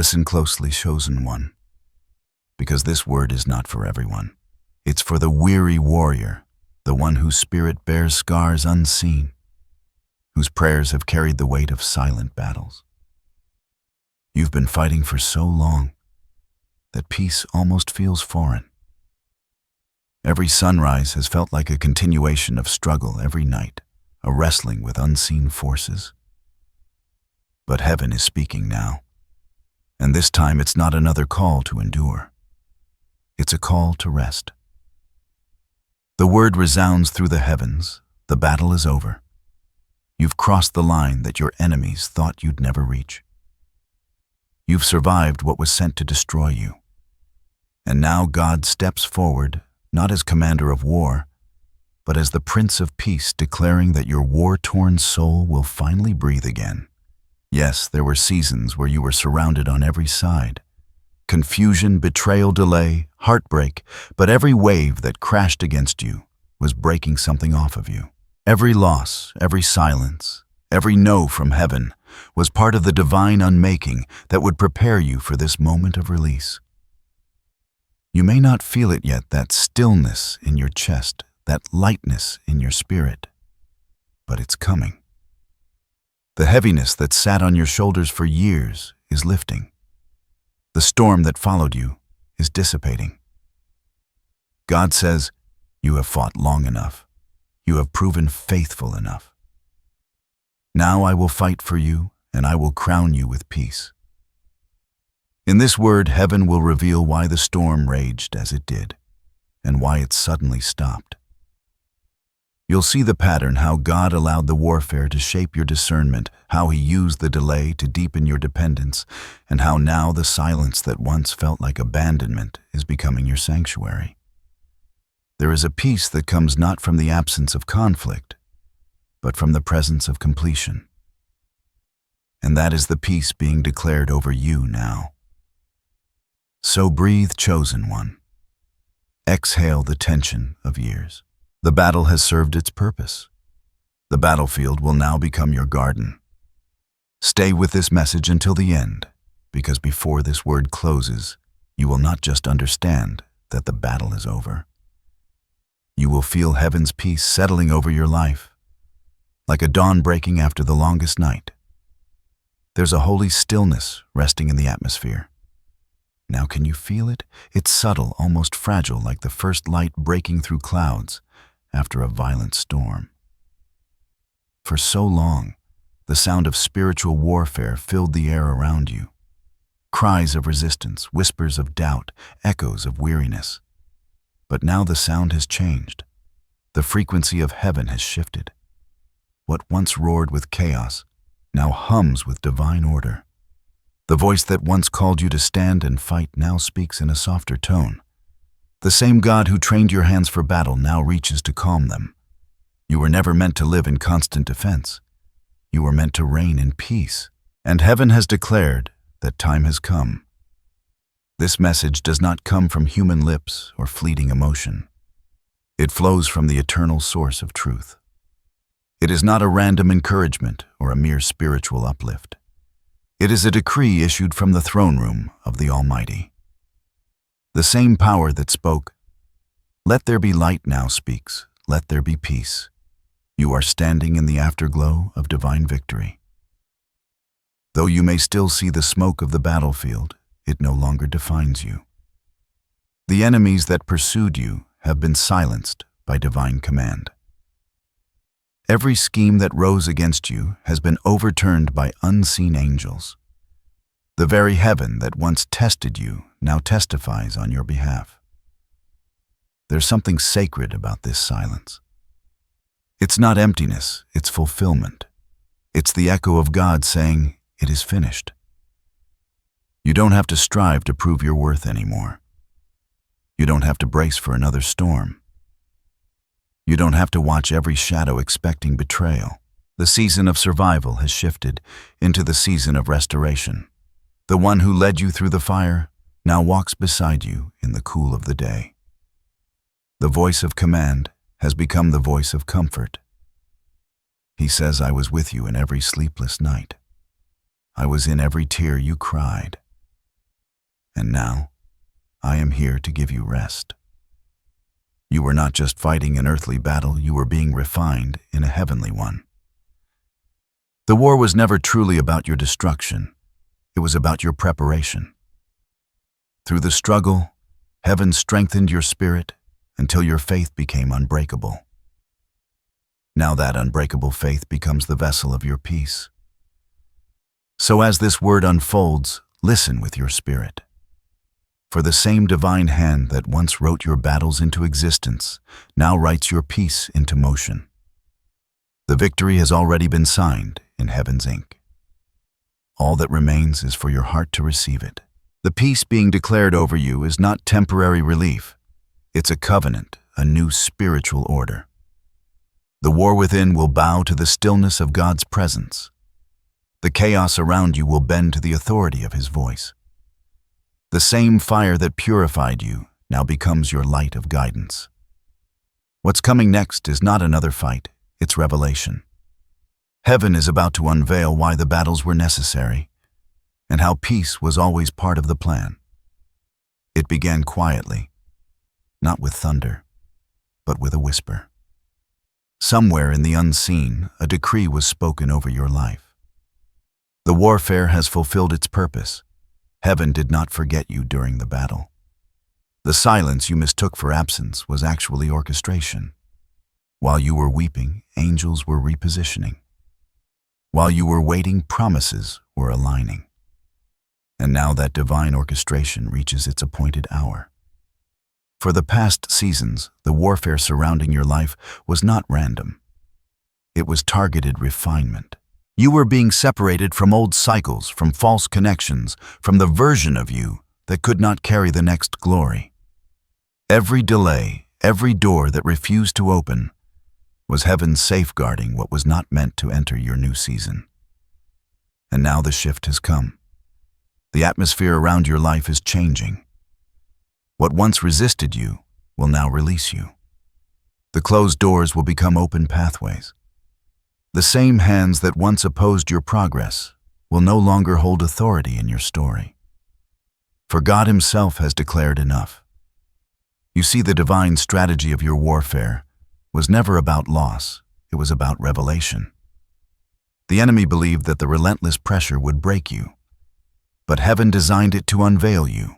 Listen closely, chosen one, because this word is not for everyone. It's for the weary warrior, the one whose spirit bears scars unseen, whose prayers have carried the weight of silent battles. You've been fighting for so long that peace almost feels foreign. Every sunrise has felt like a continuation of struggle every night, a wrestling with unseen forces. But heaven is speaking now, and this time it's not another call to endure. It's a call to rest. The word resounds through the heavens. The battle is over. You've crossed the line that your enemies thought you'd never reach. You've survived what was sent to destroy you. And now God steps forward, not as commander of war, but as the Prince of Peace, declaring that your war-torn soul will finally breathe again. Yes, there were seasons where you were surrounded on every side. Confusion, betrayal, delay, heartbreak, but every wave that crashed against you was breaking something off of you. Every loss, every silence, every no from heaven was part of the divine unmaking that would prepare you for this moment of release. You may not feel it yet, that stillness in your chest, that lightness in your spirit, but it's coming. The heaviness that sat on your shoulders for years is lifting. The storm that followed you is dissipating. God says, you have fought long enough. You have proven faithful enough. Now I will fight for you, and I will crown you with peace. In this word, heaven will reveal why the storm raged as it did, and why it suddenly stopped. You'll see the pattern, how God allowed the warfare to shape your discernment, how He used the delay to deepen your dependence, and how now the silence that once felt like abandonment is becoming your sanctuary. There is a peace that comes not from the absence of conflict, but from the presence of completion. And that is the peace being declared over you now. So breathe, chosen one. Exhale the tension of years. The battle has served its purpose. The battlefield will now become your garden. Stay with this message until the end, because before this word closes, you will not just understand that the battle is over. You will feel heaven's peace settling over your life, like a dawn breaking after the longest night. There's a holy stillness resting in the atmosphere. Now can you feel it? It's subtle, almost fragile, like the first light breaking through clouds after a violent storm. For so long, the sound of spiritual warfare filled the air around you. Cries of resistance, whispers of doubt, echoes of weariness. But now the sound has changed. The frequency of heaven has shifted. What once roared with chaos now hums with divine order. The voice that once called you to stand and fight now speaks in a softer tone. The same God who trained your hands for battle now reaches to calm them. You were never meant to live in constant defense. You were meant to reign in peace. And heaven has declared that time has come. This message does not come from human lips or fleeting emotion. It flows from the eternal source of truth. It is not a random encouragement or a mere spiritual uplift. It is a decree issued from the throne room of the Almighty. The same power that spoke, "Let there be light," now speaks, "Let there be peace." You are standing in the afterglow of divine victory. Though you may still see the smoke of the battlefield, it no longer defines you. The enemies that pursued you have been silenced by divine command. Every scheme that rose against you has been overturned by unseen angels. The very heaven that once tested you now testifies on your behalf. There's something sacred about this silence. It's not emptiness, it's fulfillment. It's the echo of God saying, "It is finished." You don't have to strive to prove your worth anymore. You don't have to brace for another storm. You don't have to watch every shadow expecting betrayal. The season of survival has shifted into the season of restoration. The one who led you through the fire now walks beside you in the cool of the day. The voice of command has become the voice of comfort. He says, "I was with you in every sleepless night. I was in every tear you cried. And now, I am here to give you rest. You were not just fighting an earthly battle, you were being refined in a heavenly one. The war was never truly about your destruction. It was about your preparation. Through the struggle, heaven strengthened your spirit until your faith became unbreakable. Now that unbreakable faith becomes the vessel of your peace. So as this word unfolds, listen with your spirit. For the same divine hand that once wrote your battles into existence now writes your peace into motion. The victory has already been signed in heaven's ink. All that remains is for your heart to receive it. The peace being declared over you is not temporary relief. It's a covenant, a new spiritual order. The war within will bow to the stillness of God's presence. The chaos around you will bend to the authority of His voice. The same fire that purified you now becomes your light of guidance. What's coming next is not another fight, it's revelation. Heaven is about to unveil why the battles were necessary and how peace was always part of the plan. It began quietly, not with thunder, but with a whisper. Somewhere in the unseen, a decree was spoken over your life. The warfare has fulfilled its purpose. Heaven did not forget you during the battle. The silence you mistook for absence was actually orchestration. While you were weeping, angels were repositioning. While you were waiting, promises were aligning. And now that divine orchestration reaches its appointed hour. For the past seasons, the warfare surrounding your life was not random. It was targeted refinement. You were being separated from old cycles, from false connections, from the version of you that could not carry the next glory. Every delay, every door that refused to open, was heaven safeguarding what was not meant to enter your new season. And now the shift has come. The atmosphere around your life is changing. What once resisted you will now release you. The closed doors will become open pathways. The same hands that once opposed your progress will no longer hold authority in your story. For God Himself has declared enough. You see, the divine strategy of your warfare was never about loss, it was about revelation. The enemy believed that the relentless pressure would break you, but heaven designed it to unveil you.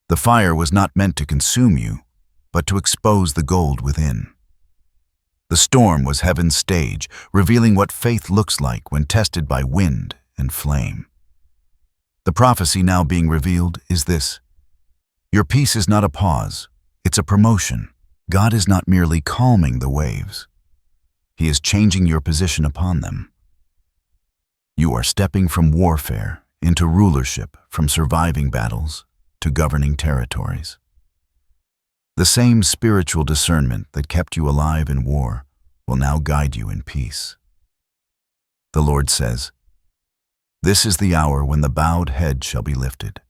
The fire was not meant to consume you, but to expose the gold within. The storm was heaven's stage, revealing what faith looks like when tested by wind and flame. The prophecy now being revealed is this: your peace is not a pause, it's a promotion. God is not merely calming the waves. He is changing your position upon them. You are stepping from warfare into rulership, from surviving battles to governing territories. The same spiritual discernment that kept you alive in war will now guide you in peace. The Lord says, "This is the hour when the bowed head shall be lifted.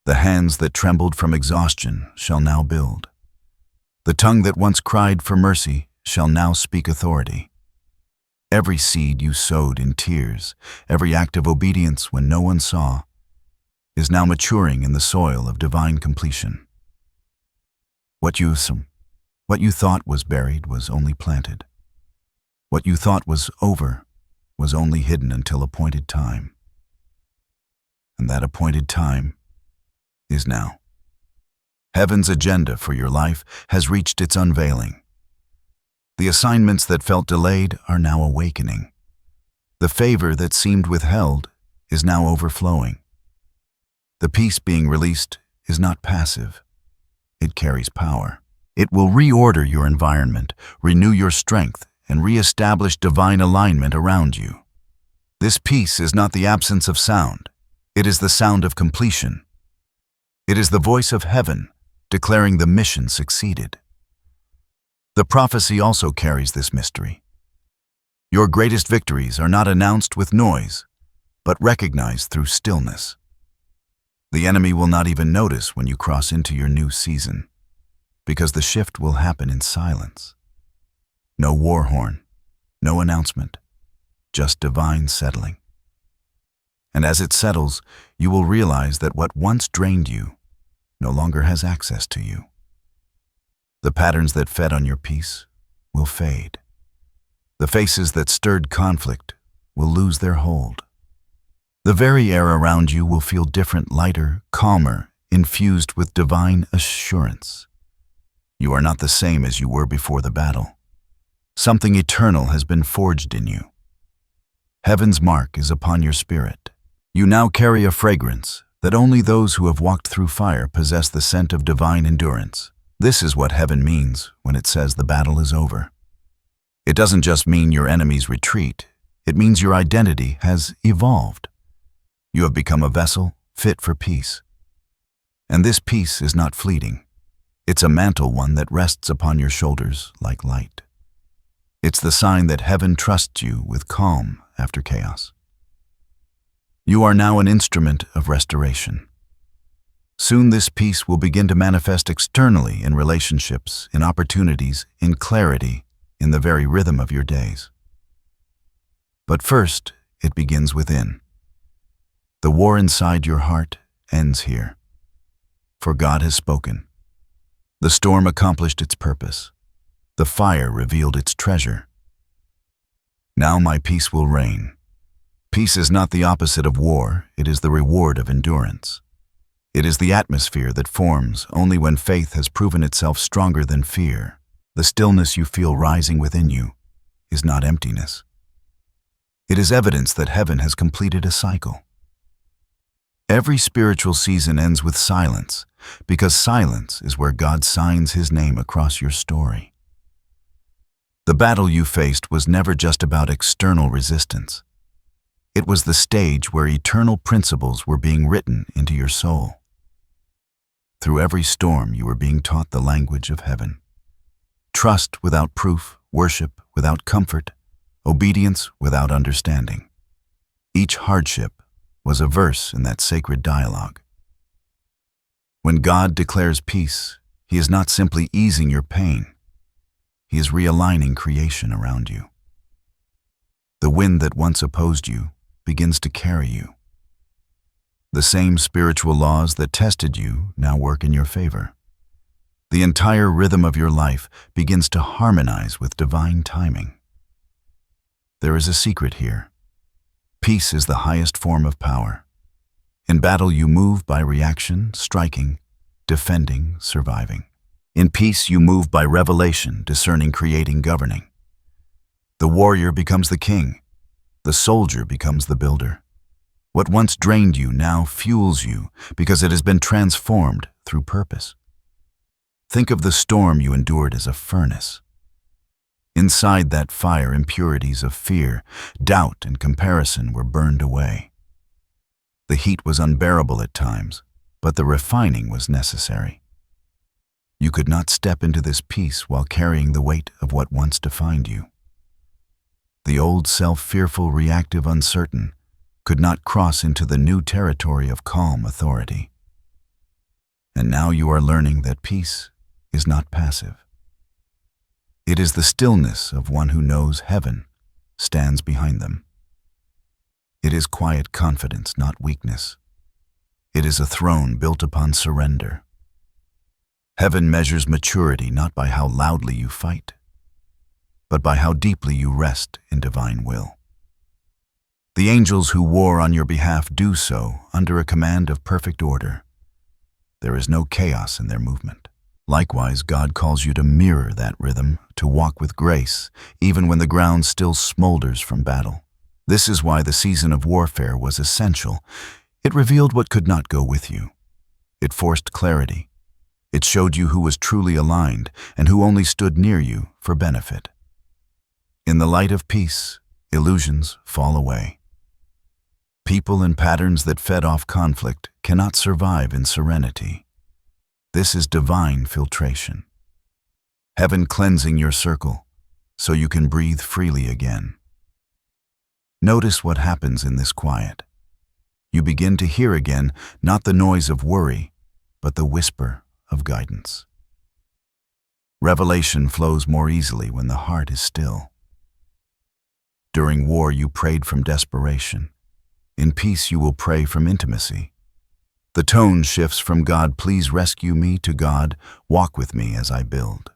The hands that trembled from exhaustion shall now build. The tongue that once cried for mercy shall now speak authority. Every seed you sowed in tears, every act of obedience when no one saw, is now maturing in the soil of divine completion. What you thought was buried was only planted. What you thought was over was only hidden until appointed time. And that appointed time is now. Heaven's agenda for your life has reached its unveiling. The assignments that felt delayed are now awakening. The favor that seemed withheld is now overflowing. The peace being released is not passive. It carries power. It will reorder your environment, renew your strength, and reestablish divine alignment around you. This peace is not the absence of sound. It is the sound of completion. It is the voice of heaven declaring the mission succeeded. The prophecy also carries this mystery. Your greatest victories are not announced with noise, but recognized through stillness. The enemy will not even notice when you cross into your new season, because the shift will happen in silence. No war horn, no announcement, just divine settling. And as it settles, you will realize that what once drained you no longer has access to you. The patterns that fed on your peace will fade. The faces that stirred conflict will lose their hold. The very air around you will feel different, lighter, calmer, infused with divine assurance. You are not the same as you were before the battle. Something eternal has been forged in you. Heaven's mark is upon your spirit. You now carry a fragrance that only those who have walked through fire possess, the scent of divine endurance. This is what heaven means when it says the battle is over. It doesn't just mean your enemies retreat. It means your identity has evolved. You have become a vessel fit for peace. And this peace is not fleeting. It's a mantle, one that rests upon your shoulders like light. It's the sign that heaven trusts you with calm after chaos. You are now an instrument of restoration. Soon this peace will begin to manifest externally in relationships, in opportunities, in clarity, in the very rhythm of your days. But first, it begins within. The war inside your heart ends here. For God has spoken. The storm accomplished its purpose. The fire revealed its treasure. Now my peace will reign. Peace is not the opposite of war, it is the reward of endurance. It is the atmosphere that forms only when faith has proven itself stronger than fear. The stillness you feel rising within you is not emptiness. It is evidence that heaven has completed a cycle. Every spiritual season ends with silence, because silence is where God signs His name across your story. The battle you faced was never just about external resistance. It was the stage where eternal principles were being written into your soul. Through every storm, you were being taught the language of heaven. Trust without proof, worship without comfort, obedience without understanding. Each hardship was a verse in that sacred dialogue. When God declares peace, He is not simply easing your pain. He is realigning creation around you. The wind that once opposed you begins to carry you. The same spiritual laws that tested you now work in your favor. The entire rhythm of your life begins to harmonize with divine timing. There is a secret here. Peace is the highest form of power. In battle, you move by reaction, striking, defending, surviving. In peace, you move by revelation, discerning, creating, governing. The warrior becomes the king. The soldier becomes the builder. What once drained you now fuels you because it has been transformed through purpose. Think of the storm you endured as a furnace. Inside that fire, impurities of fear, doubt, and comparison were burned away. The heat was unbearable at times, but the refining was necessary. You could not step into this peace while carrying the weight of what once defined you. The old self-fearful, reactive, uncertain could not cross into the new territory of calm authority. And now you are learning that peace is not passive. It is the stillness of one who knows heaven stands behind them. It is quiet confidence, not weakness. It is a throne built upon surrender. Heaven measures maturity not by how loudly you fight, but by how deeply you rest in divine will. The angels who war on your behalf do so under a command of perfect order. There is no chaos in their movement. Likewise, God calls you to mirror that rhythm, to walk with grace, even when the ground still smolders from battle. This is why the season of warfare was essential. It revealed what could not go with you. It forced clarity. It showed you who was truly aligned and who only stood near you for benefit. In the light of peace, illusions fall away. People and patterns that fed off conflict cannot survive in serenity. This is divine filtration. Heaven cleansing your circle so you can breathe freely again. Notice what happens in this quiet. You begin to hear again not the noise of worry, but the whisper of guidance. Revelation flows more easily when the heart is still. During war, you prayed from desperation. In peace you will pray from intimacy. The tone shifts from God, please rescue me, to God, walk with me as I build.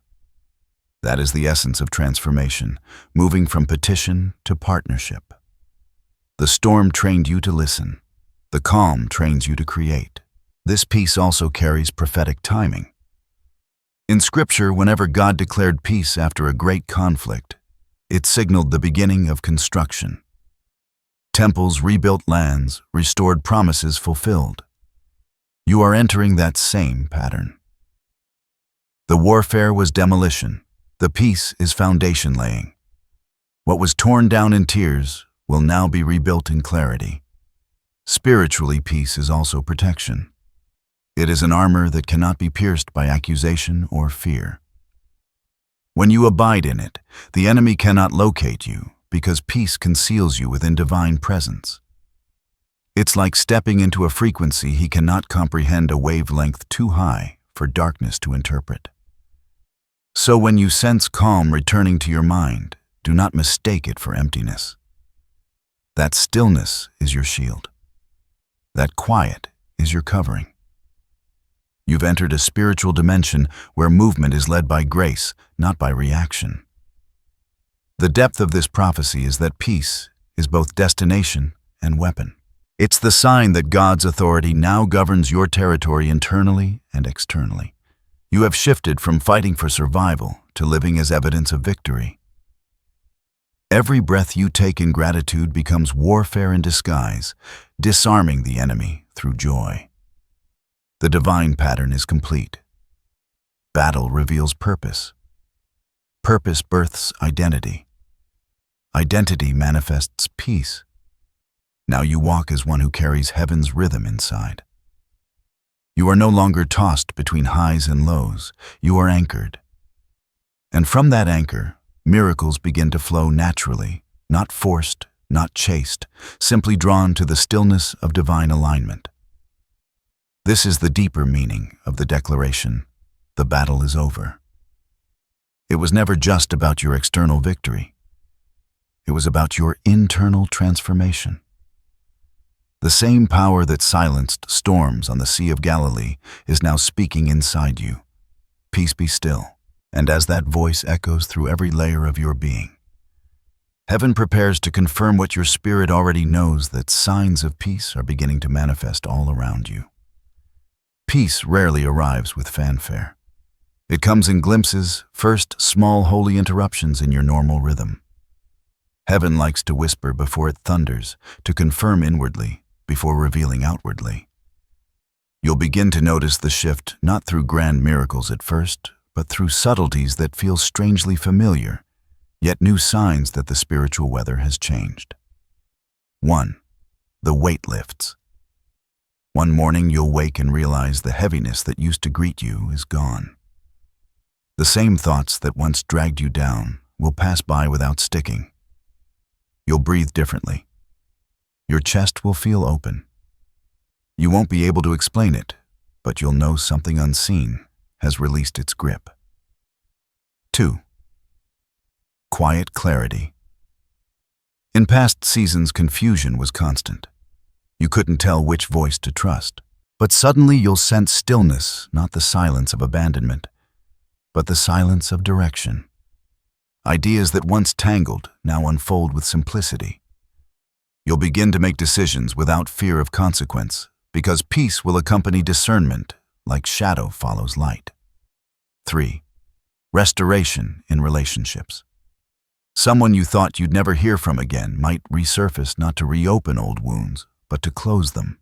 That is the essence of transformation, moving from petition to partnership. The storm trained you to listen. The calm trains you to create. This peace also carries prophetic timing. In Scripture, whenever God declared peace after a great conflict, it signaled the beginning of construction. Temples rebuilt, lands restored, promises fulfilled. You are entering that same pattern. The warfare was demolition. The peace is foundation laying. What was torn down in tears will now be rebuilt in clarity. Spiritually, peace is also protection. It is an armor that cannot be pierced by accusation or fear. When you abide in it, the enemy cannot locate you because peace conceals you within divine presence. It's like stepping into a frequency he cannot comprehend, a wavelength too high for darkness to interpret. So when you sense calm returning to your mind, do not mistake it for emptiness. That stillness is your shield. That quiet is your covering. You've entered a spiritual dimension where movement is led by grace, not by reaction. The depth of this prophecy is that peace is both destination and weapon. It's the sign that God's authority now governs your territory internally and externally. You have shifted from fighting for survival to living as evidence of victory. Every breath you take in gratitude becomes warfare in disguise, disarming the enemy through joy. The divine pattern is complete. Battle reveals purpose. Purpose births identity. Identity manifests peace. Now you walk as one who carries heaven's rhythm inside. You are no longer tossed between highs and lows. You are anchored. And from that anchor, miracles begin to flow naturally, not forced, not chased, simply drawn to the stillness of divine alignment. This is the deeper meaning of the declaration, the battle is over. It was never just about your external victory. It was about your internal transformation. The same power that silenced storms on the Sea of Galilee is now speaking inside you. Peace be still. And as that voice echoes through every layer of your being, heaven prepares to confirm what your spirit already knows, that signs of peace are beginning to manifest all around you. Peace rarely arrives with fanfare. It comes in glimpses, first small holy interruptions in your normal rhythm. Heaven likes to whisper before it thunders, to confirm inwardly before revealing outwardly. You'll begin to notice the shift not through grand miracles at first, but through subtleties that feel strangely familiar, yet new signs that the spiritual weather has changed. 1. The weight lifts. One morning you'll wake and realize the heaviness that used to greet you is gone. The same thoughts that once dragged you down will pass by without sticking. You'll breathe differently. Your chest will feel open. You won't be able to explain it, but you'll know something unseen has released its grip. 2. Quiet clarity. In past seasons, confusion was constant. You couldn't tell which voice to trust. But suddenly you'll sense stillness, not the silence of abandonment, but the silence of direction. Ideas that once tangled now unfold with simplicity. You'll begin to make decisions without fear of consequence, because peace will accompany discernment like shadow follows light. 3. Restoration in relationships. Someone you thought you'd never hear from again might resurface, not to reopen old wounds, but to close them.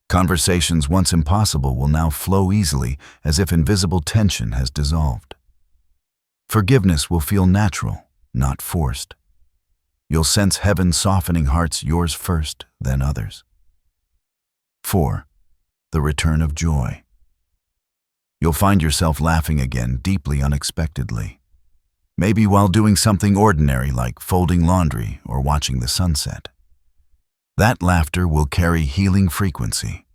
Conversations once impossible will now flow easily, as if invisible tension has dissolved. Forgiveness will feel natural, not forced. You'll sense heaven softening hearts, yours first, then others. 4. The return of joy. You'll find yourself laughing again, deeply unexpectedly. Maybe while doing something ordinary like folding laundry or watching the sunset. That laughter will carry healing frequency.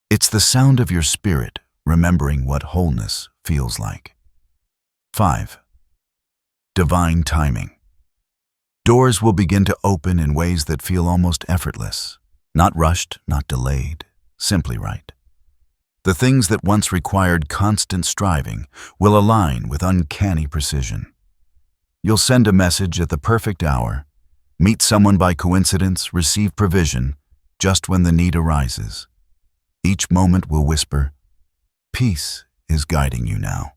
It's the sound of your spirit remembering what wholeness feels like. 5. Divine timing. Doors will begin to open in ways that feel almost effortless. Not rushed, not delayed, simply right. The things that once required constant striving will align with uncanny precision. You'll send a message at the perfect hour, meet someone by coincidence, receive provision just when the need arises. Each moment will whisper, "Peace is guiding you now."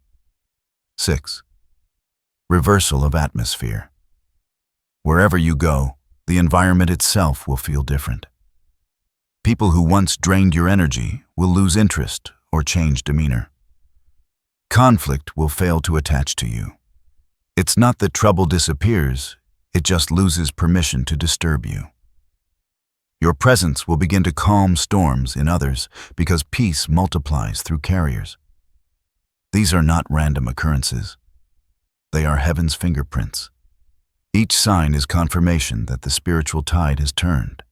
6. Reversal of atmosphere. Wherever you go, the environment itself will feel different. People who once drained your energy will lose interest or change demeanor. Conflict will fail to attach to you. It's not that trouble disappears, it just loses permission to disturb you. Your presence will begin to calm storms in others because peace multiplies through carriers. These are not random occurrences. They are heaven's fingerprints. Each sign is confirmation that the spiritual tide has turned.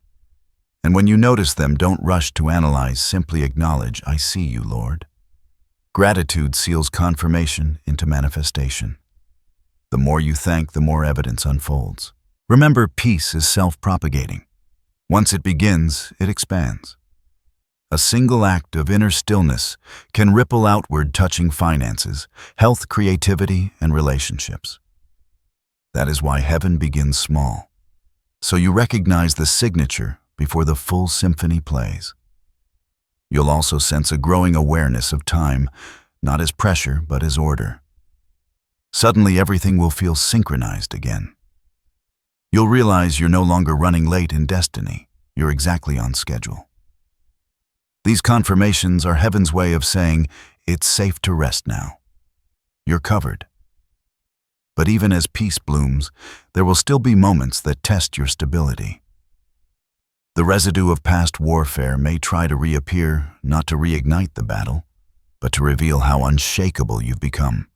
And when you notice them, don't rush to analyze, simply acknowledge, "I see you, Lord." Gratitude seals confirmation into manifestation. The more you thank, the more evidence unfolds. Remember, peace is self-propagating. Once it begins, it expands. A single act of inner stillness can ripple outward, touching finances, health, creativity, and relationships. That is why heaven begins small, so you recognize the signature before the full symphony plays. You'll also sense a growing awareness of time, not as pressure, but as order. Suddenly, everything will feel synchronized again. You'll realize you're no longer running late in destiny. You're exactly on schedule. These confirmations are heaven's way of saying, it's safe to rest now. You're covered. But even as peace blooms, there will still be moments that test your stability. The residue of past warfare may try to reappear, not to reignite the battle, but to reveal how unshakable you've become.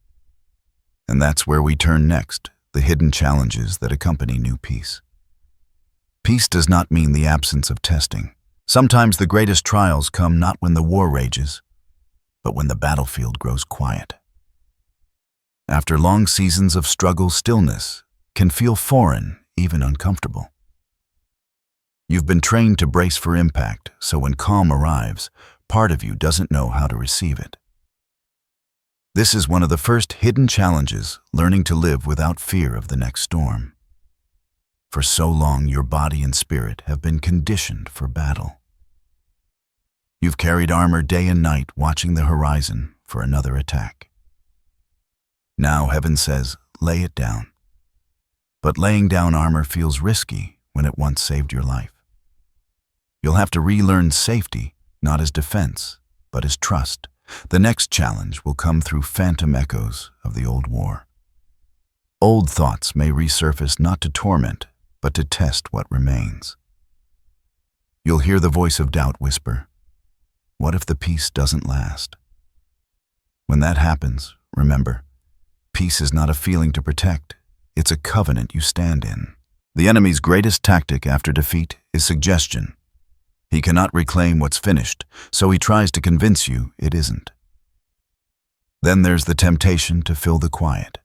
And that's where we turn next, the hidden challenges that accompany new peace. Peace does not mean the absence of testing. Sometimes the greatest trials come not when the war rages, but when the battlefield grows quiet. After long seasons of struggle, stillness can feel foreign, even uncomfortable. You've been trained to brace for impact, so when calm arrives, part of you doesn't know how to receive it. This is one of the first hidden challenges, learning to live without fear of the next storm. For so long, your body and spirit have been conditioned for battle. You've carried armor day and night, watching the horizon for another attack. Now heaven says, lay it down. But laying down armor feels risky when it once saved your life. You'll have to relearn safety, not as defense, but as trust. The next challenge will come through phantom echoes of the old war. Old thoughts may resurface not to torment, but to test what remains. You'll hear the voice of doubt whisper, "What if the peace doesn't last?" When that happens, remember, peace is not a feeling to protect, it's a covenant you stand in. The enemy's greatest tactic after defeat is suggestion. He cannot reclaim what's finished, so he tries to convince you it isn't. Then there's the temptation to fill the quiet.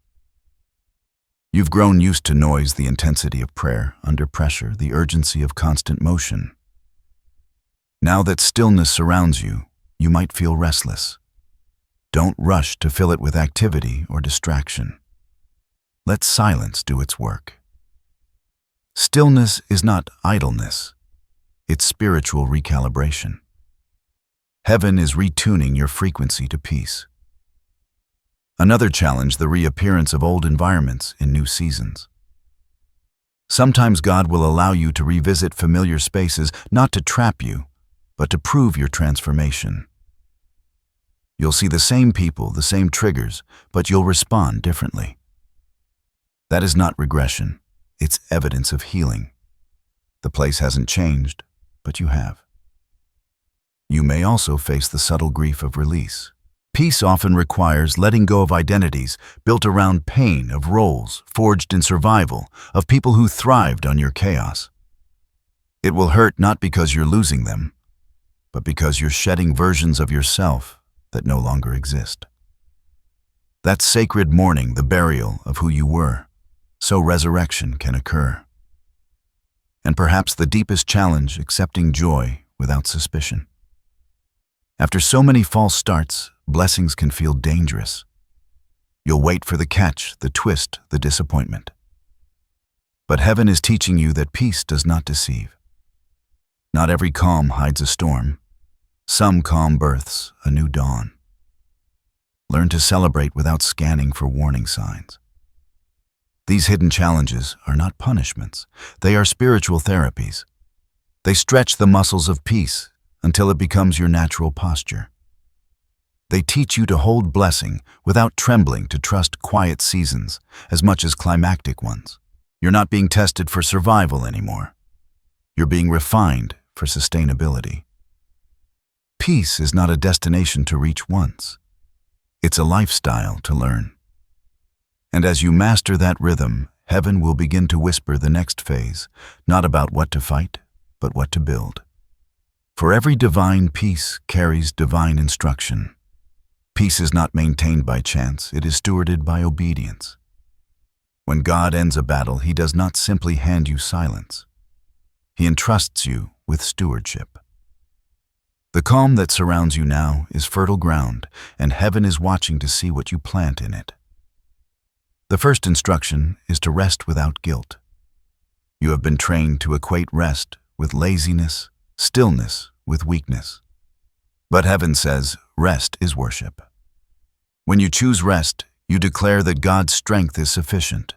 You've grown used to noise, the intensity of prayer, under pressure, the urgency of constant motion. Now that stillness surrounds you, you might feel restless. Don't rush to fill it with activity or distraction. Let silence do its work. Stillness is not idleness. It's spiritual recalibration. Heaven is retuning your frequency to peace. Another challenge, the reappearance of old environments in new seasons. Sometimes God will allow you to revisit familiar spaces, not to trap you, but to prove your transformation. You'll see the same people, the same triggers, but you'll respond differently. That is not regression. It's evidence of healing. The place hasn't changed, but you have. You may also face the subtle grief of release. Peace often requires letting go of identities built around pain, of roles forged in survival, of people who thrived on your chaos. It will hurt not because you're losing them, but because you're shedding versions of yourself that no longer exist. That sacred mourning, the burial of who you were, so resurrection can occur. And perhaps the deepest challenge, accepting joy without suspicion. After so many false starts, blessings can feel dangerous. You'll wait for the catch, the twist, the disappointment. But heaven is teaching you that peace does not deceive. Not every calm hides a storm. Some calm births a new dawn. Learn to celebrate without scanning for warning signs. These hidden challenges are not punishments. They are spiritual therapies. They stretch the muscles of peace until it becomes your natural posture. They teach you to hold blessing without trembling, to trust quiet seasons as much as climactic ones. You're not being tested for survival anymore. You're being refined for sustainability. Peace is not a destination to reach once. It's a lifestyle to learn. And as you master that rhythm, heaven will begin to whisper the next phase, not about what to fight, but what to build. For every divine peace carries divine instruction. Peace is not maintained by chance, it is stewarded by obedience. When God ends a battle, He does not simply hand you silence. He entrusts you with stewardship. The calm that surrounds you now is fertile ground, and heaven is watching to see what you plant in it. The first instruction is to rest without guilt. You have been trained to equate rest with laziness, stillness with weakness. But heaven says rest is worship. When you choose rest, you declare that God's strength is sufficient.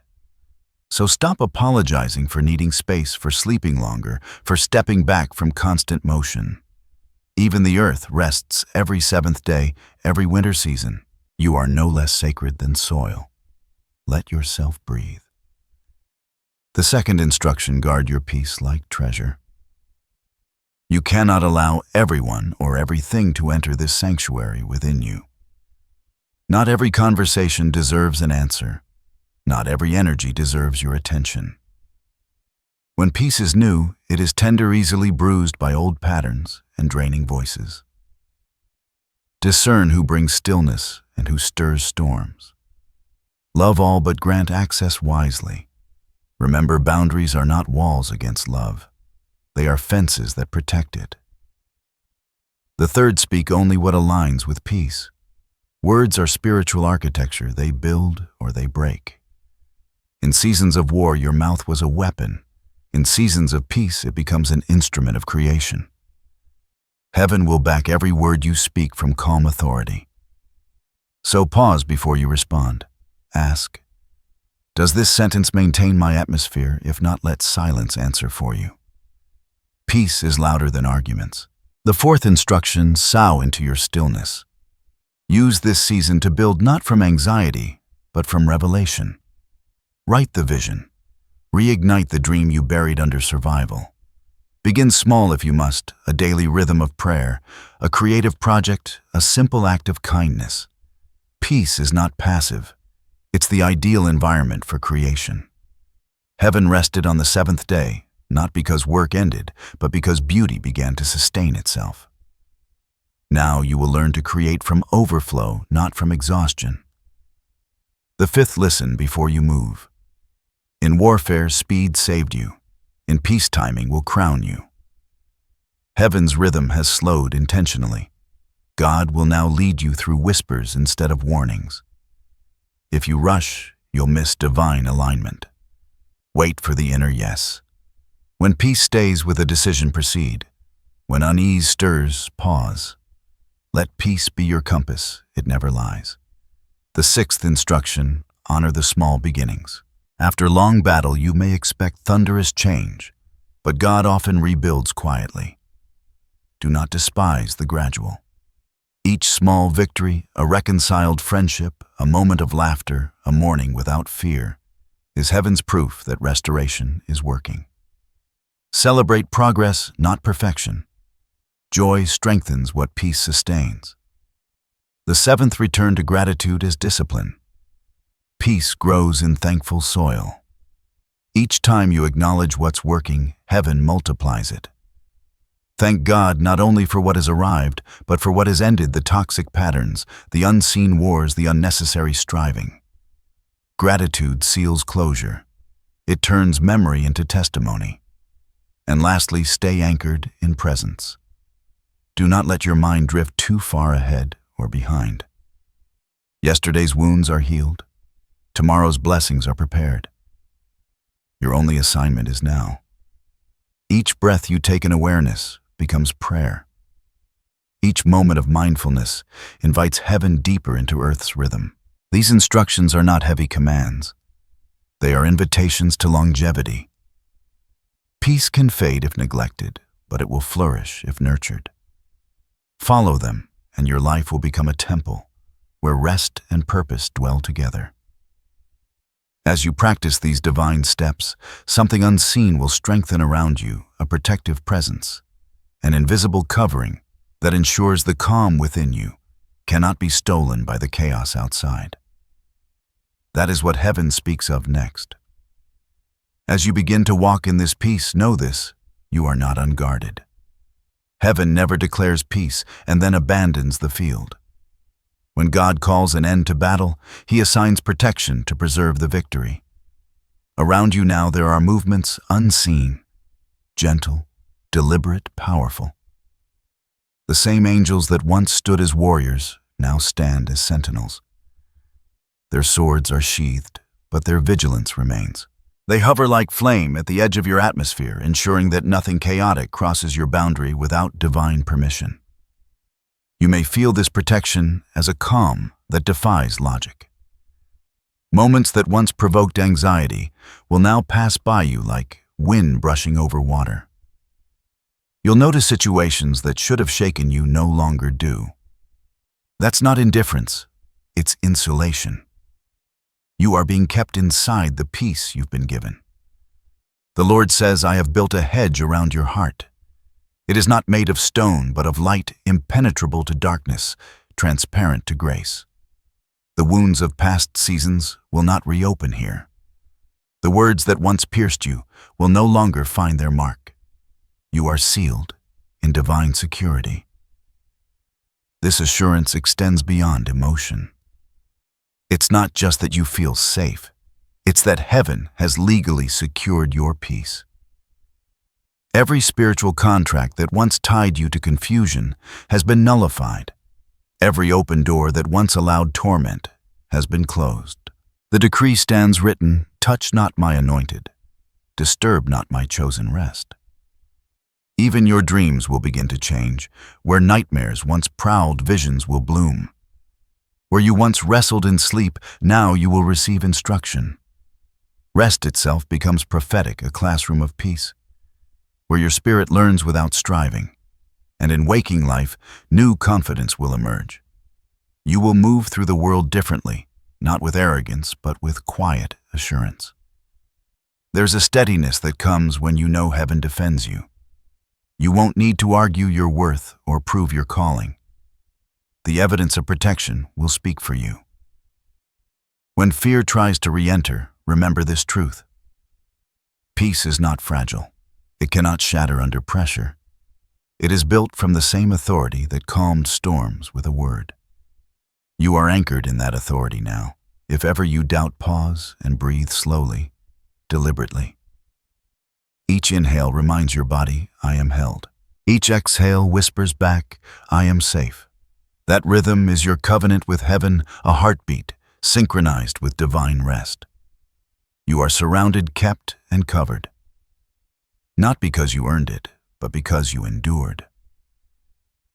So stop apologizing for needing space, for sleeping longer, for stepping back from constant motion. Even the earth rests every seventh day, every winter season. You are no less sacred than soil. Let yourself breathe. The second instruction: guard your peace like treasure. You cannot allow everyone or everything to enter this sanctuary within you. Not every conversation deserves an answer. Not every energy deserves your attention. When peace is new, it is tender, easily bruised by old patterns and draining voices. Discern who brings stillness and who stirs storms. Love all, but grant access wisely. Remember, boundaries are not walls against love. They are fences that protect it. The third: speak only what aligns with peace. Words are spiritual architecture. They build or they break. In seasons of war, your mouth was a weapon. In seasons of peace, it becomes an instrument of creation. Heaven will back every word you speak from calm authority. So pause before you respond. Ask, does this sentence maintain my atmosphere? If not, let silence answer for you. Peace is louder than arguments. The fourth instruction: sow into your stillness. Use this season to build not from anxiety, but from revelation. Write the vision. Reignite the dream you buried under survival. Begin small if you must: a daily rhythm of prayer, a creative project, a simple act of kindness. Peace is not passive. It's the ideal environment for creation. Heaven rested on the seventh day, not because work ended, but because beauty began to sustain itself. Now you will learn to create from overflow, not from exhaustion. The fifth: listen before you move. In warfare, speed saved you. In peace, timing will crown you. Heaven's rhythm has slowed intentionally. God will now lead you through whispers instead of warnings. If you rush, you'll miss divine alignment. Wait for the inner yes. When peace stays with a decision, proceed. When unease stirs, pause. Let peace be your compass, it never lies. The sixth instruction: honor the small beginnings. After long battle, you may expect thunderous change, but God often rebuilds quietly. Do not despise the gradual. Each small victory, a reconciled friendship, a moment of laughter, a morning without fear, is heaven's proof that restoration is working. Celebrate progress, not perfection. Joy strengthens what peace sustains. The seventh: return to gratitude as discipline. Peace grows in thankful soil. Each time you acknowledge what's working, heaven multiplies it. Thank God not only for what has arrived, but for what has ended: the toxic patterns, the unseen wars, the unnecessary striving. Gratitude seals closure. It turns memory into testimony. And lastly, stay anchored in presence. Do not let your mind drift too far ahead or behind. Yesterday's wounds are healed. Tomorrow's blessings are prepared. Your only assignment is now. Each breath you take in awareness becomes prayer. Each moment of mindfulness invites heaven deeper into earth's rhythm. These instructions are not heavy commands. They are invitations to longevity. Peace can fade if neglected, but it will flourish if nurtured. Follow them, and your life will become a temple where rest and purpose dwell together. As you practice these divine steps, something unseen will strengthen around you, a protective presence, an invisible covering that ensures the calm within you cannot be stolen by the chaos outside. That is what heaven speaks of next. As you begin to walk in this peace, know this: you are not unguarded. Heaven never declares peace and then abandons the field. When God calls an end to battle, He assigns protection to preserve the victory. Around you now there are movements unseen, gentle, deliberate, powerful. The same angels that once stood as warriors now stand as sentinels. Their swords are sheathed, but their vigilance remains. They hover like flame at the edge of your atmosphere, ensuring that nothing chaotic crosses your boundary without divine permission. You may feel this protection as a calm that defies logic. Moments that once provoked anxiety will now pass by you like wind brushing over water. You'll notice situations that should have shaken you no longer do. That's not indifference, it's insulation. You are being kept inside the peace you've been given. The Lord says, "I have built a hedge around your heart. It is not made of stone, but of light, impenetrable to darkness, transparent to grace." The wounds of past seasons will not reopen here. The words that once pierced you will no longer find their mark. You are sealed in divine security. This assurance extends beyond emotion. It's not just that you feel safe, it's that heaven has legally secured your peace. Every spiritual contract that once tied you to confusion has been nullified. Every open door that once allowed torment has been closed. The decree stands written, "Touch not my anointed, disturb not my chosen rest." Even your dreams will begin to change. Where nightmares once prowled, visions will bloom. Where you once wrestled in sleep, now you will receive instruction. Rest itself becomes prophetic, a classroom of peace, where your spirit learns without striving. And in waking life, new confidence will emerge. You will move through the world differently, not with arrogance, but with quiet assurance. There's a steadiness that comes when you know heaven defends you. You won't need to argue your worth or prove your calling. The evidence of protection will speak for you. When fear tries to re-enter, remember this truth. Peace is not fragile. It cannot shatter under pressure. It is built from the same authority that calmed storms with a word. You are anchored in that authority now. If ever you doubt, pause and breathe slowly, deliberately. Each inhale reminds your body, "I am held." Each exhale whispers back, "I am safe." That rhythm is your covenant with heaven, a heartbeat synchronized with divine rest. You are surrounded, kept, and covered. Not because you earned it, but because you endured.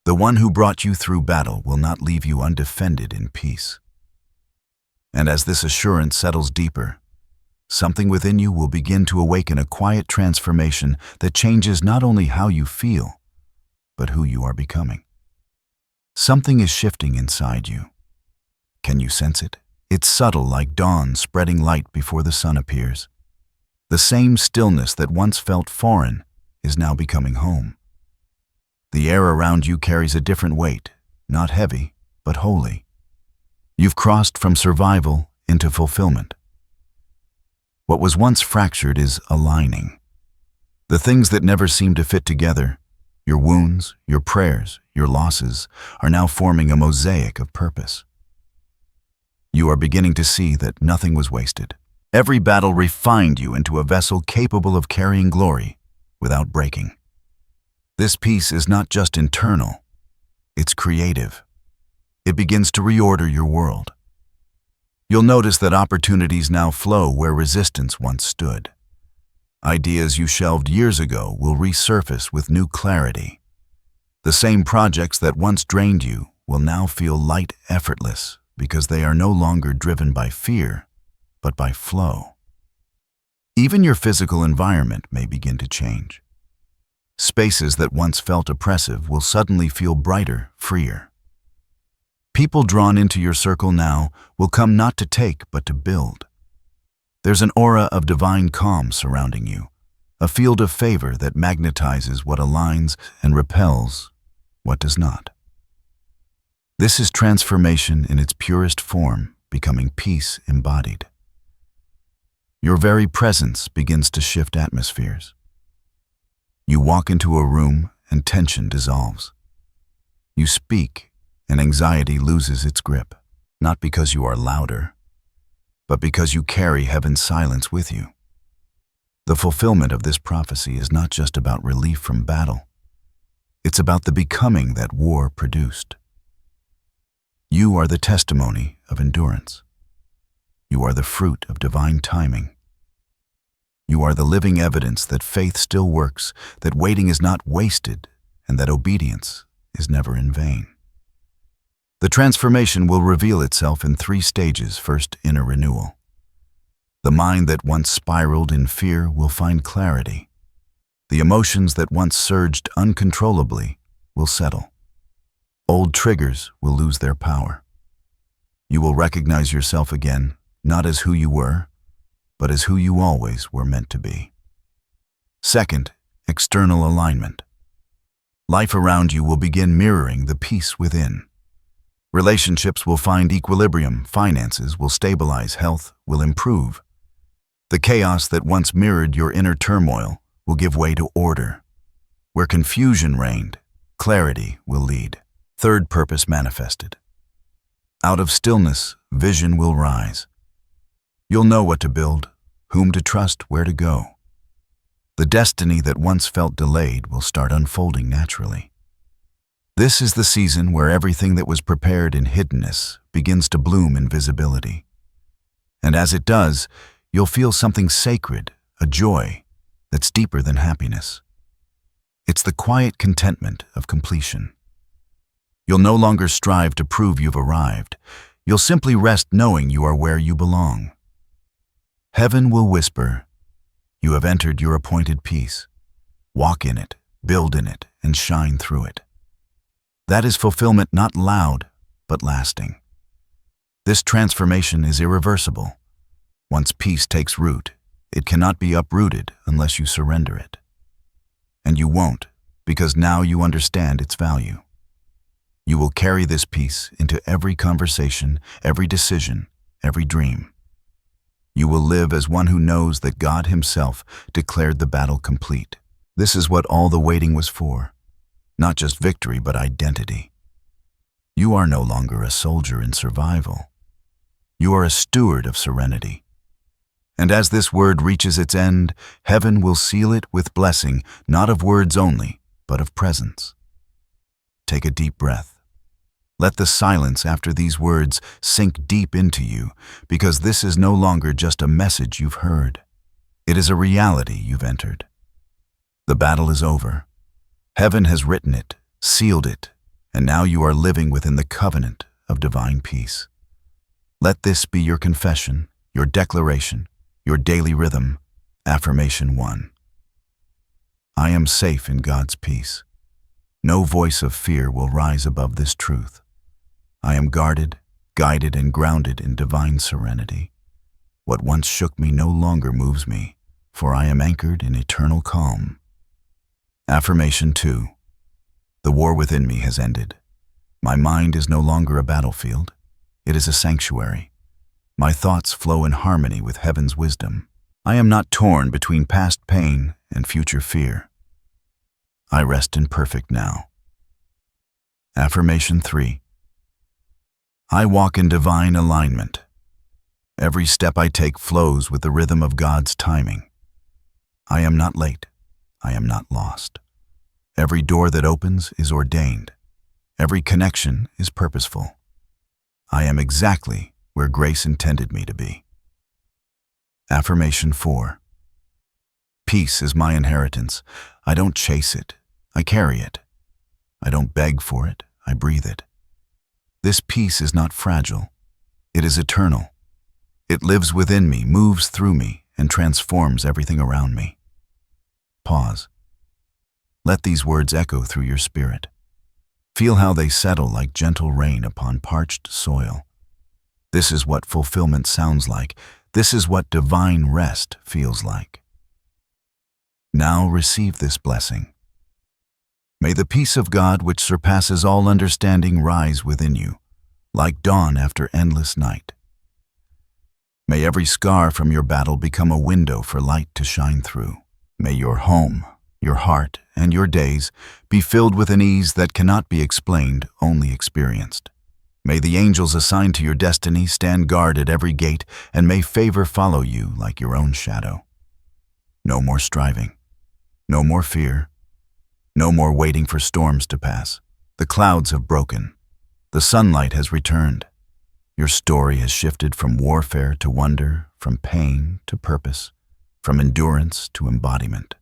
The one who brought you through battle will not leave you undefended in peace. And as this assurance settles deeper, something within you will begin to awaken, a quiet transformation that changes not only how you feel, but who you are becoming. Something is shifting inside you. Can you sense it? It's subtle, like dawn spreading light before the sun appears. The same stillness that once felt foreign is now becoming home. The air around you carries a different weight, not heavy, but holy. You've crossed from survival into fulfillment. What was once fractured is aligning. The things that never seemed to fit together, your wounds, your prayers, your losses, are now forming a mosaic of purpose. You are beginning to see that nothing was wasted. Every battle refined you into a vessel capable of carrying glory, without breaking. This peace is not just internal, it's creative. It begins to reorder your world. You'll notice that opportunities now flow where resistance once stood. Ideas you shelved years ago will resurface with new clarity. The same projects that once drained you will now feel light, effortless, because they are no longer driven by fear, but by flow. Even your physical environment may begin to change. Spaces that once felt oppressive will suddenly feel brighter, freer. People drawn into your circle now will come not to take, but to build. There's an aura of divine calm surrounding you, a field of favor that magnetizes what aligns and repels what does not. This is transformation in its purest form, becoming peace embodied. Your very presence begins to shift atmospheres. You walk into a room and tension dissolves. You speak and anxiety loses its grip, not because you are louder, but because you carry heaven's silence with you. The fulfillment of this prophecy is not just about relief from battle. It's about the becoming that war produced. You are the testimony of endurance. You are the fruit of divine timing. You are the living evidence that faith still works, that waiting is not wasted, and that obedience is never in vain. The transformation will reveal itself in 3 stages. First, inner renewal. The mind that once spiraled in fear will find clarity. The emotions that once surged uncontrollably will settle. Old triggers will lose their power. You will recognize yourself again, not as who you were, but as who you always were meant to be. Second, external alignment. Life around you will begin mirroring the peace within. Relationships will find equilibrium, finances will stabilize, health will improve. The chaos that once mirrored your inner turmoil will give way to order. Where confusion reigned, clarity will lead. Third, purpose manifested. Out of stillness, vision will rise. You'll know what to build, whom to trust, where to go. The destiny that once felt delayed will start unfolding naturally. This is the season where everything that was prepared in hiddenness begins to bloom in visibility. And as it does, you'll feel something sacred, a joy that's deeper than happiness. It's the quiet contentment of completion. You'll no longer strive to prove you've arrived. You'll simply rest knowing you are where you belong. Heaven will whisper, "You have entered your appointed peace. Walk in it, build in it, and shine through it." That is fulfillment not loud, but lasting. This transformation is irreversible. Once peace takes root, it cannot be uprooted unless you surrender it. And you won't, because now you understand its value. You will carry this peace into every conversation, every decision, every dream. You will live as one who knows that God Himself declared the battle complete. This is what all the waiting was for. Not just victory, but identity. You are no longer a soldier in survival. You are a steward of serenity. And as this word reaches its end, heaven will seal it with blessing, not of words only, but of presence. Take a deep breath. Let the silence after these words sink deep into you, because this is no longer just a message you've heard. It is a reality you've entered. The battle is over. Heaven has written it, sealed it, and now you are living within the covenant of divine peace. Let this be your confession, your declaration, your daily rhythm. Affirmation 1. I am safe in God's peace. No voice of fear will rise above this truth. I am guarded, guided, and grounded in divine serenity. What once shook me no longer moves me, for I am anchored in eternal calm. Affirmation 2. The war within me has ended. My mind is no longer a battlefield. It is a sanctuary. My thoughts flow in harmony with heaven's wisdom. I am not torn between past pain and future fear. I rest in perfect now. Affirmation 3. I walk in divine alignment. Every step I take flows with the rhythm of God's timing. I am not late. I am not lost. Every door that opens is ordained. Every connection is purposeful. I am exactly where grace intended me to be. Affirmation 4. Peace is my inheritance. I don't chase it, I carry it. I don't beg for it, I breathe it. This peace is not fragile. It is eternal. It lives within me, moves through me, and transforms everything around me. Pause. Let these words echo through your spirit. Feel how they settle like gentle rain upon parched soil. This is what fulfillment sounds like. This is what divine rest feels like. Now receive this blessing. May the peace of God, which surpasses all understanding, rise within you, like dawn after endless night. May every scar from your battle become a window for light to shine through. May your home, your heart, and your days be filled with an ease that cannot be explained, only experienced. May the angels assigned to your destiny stand guard at every gate, and may favor follow you like your own shadow. No more striving. No more fear. No more waiting for storms to pass. The clouds have broken. The sunlight has returned. Your story has shifted from warfare to wonder, from pain to purpose, from endurance to embodiment.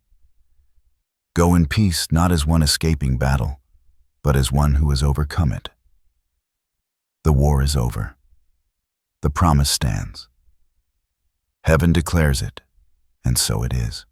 Go in peace, not as one escaping battle, but as one who has overcome it. The war is over. The promise stands. Heaven declares it, and so it is.